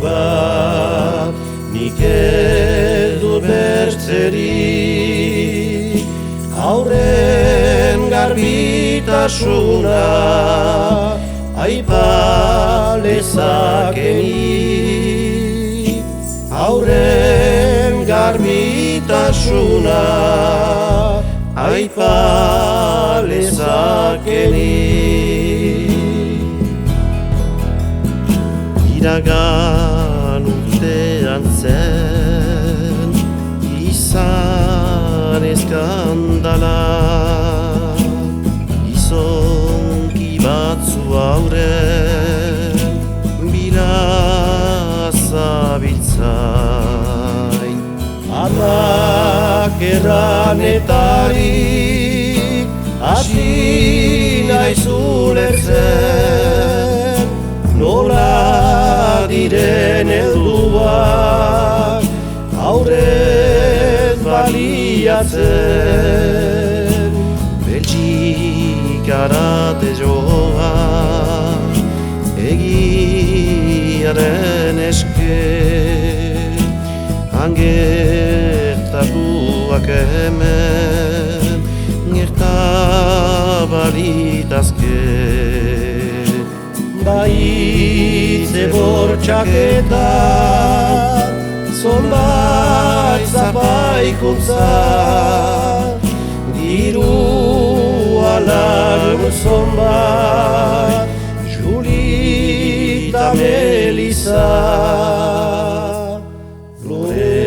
bat, nik ez dut bertzerik, aurren garbitasuna aipa lezakenik, aurren garbitasuna aipa lezakenik. Iragan urtean zen izan eskandala, gizonki batzu aurren bila zabiltzain. Amak erranetarik hasi naiz ulertzen, nola diren helduak aurrez baliatzen. Belgikara joa egiaren eske, angertatuak hemen gerta balitazke. Baitze bortxaketa, zonbait zapaikuntza, dirua lagun zonbat, Julita Melisa. Flore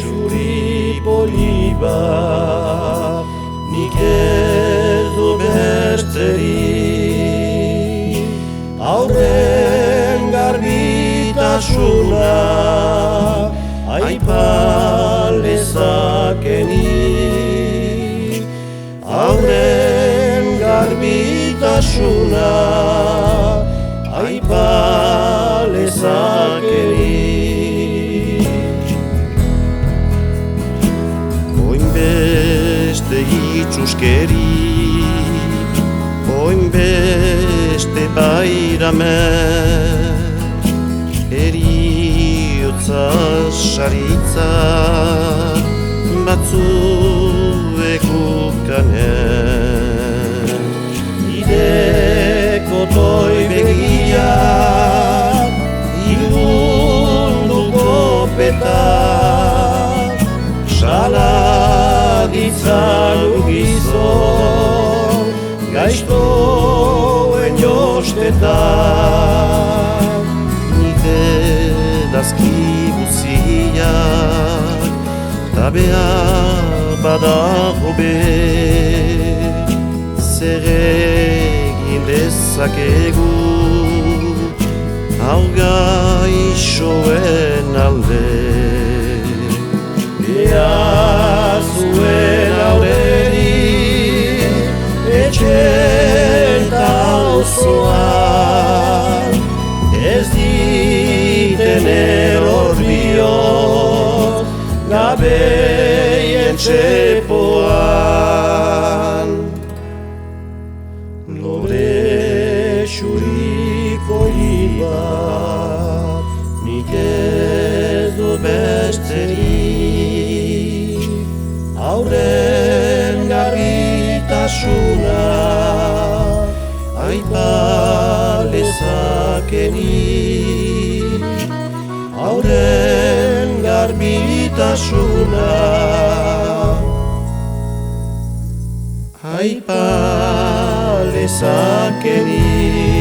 xuri poli bat, nik ez du bertzerik, aurren garbitasuna aipa lezakenik, aurren garbitasuna aipa lezakenik. Oinbeste itxuskeri, oinbeste bairamen, eriotza saritza batzuek ukanen. Ideko toi begiak, ilunduko petak, saladitzan ugizon, gaiztoen jostetan. Nire dazki guziak, ta behar badago be, zer egin dezakegu hau gaixoen alde. Behar zuen aurrerik etxen ta auzoan, ez diten eror bihotz gabeien txepoan. Lore xuriko bat, nik ez du besterik, aurren garbitasuna aipa lezakenik, aurren garbitasuna aipa lezakenik.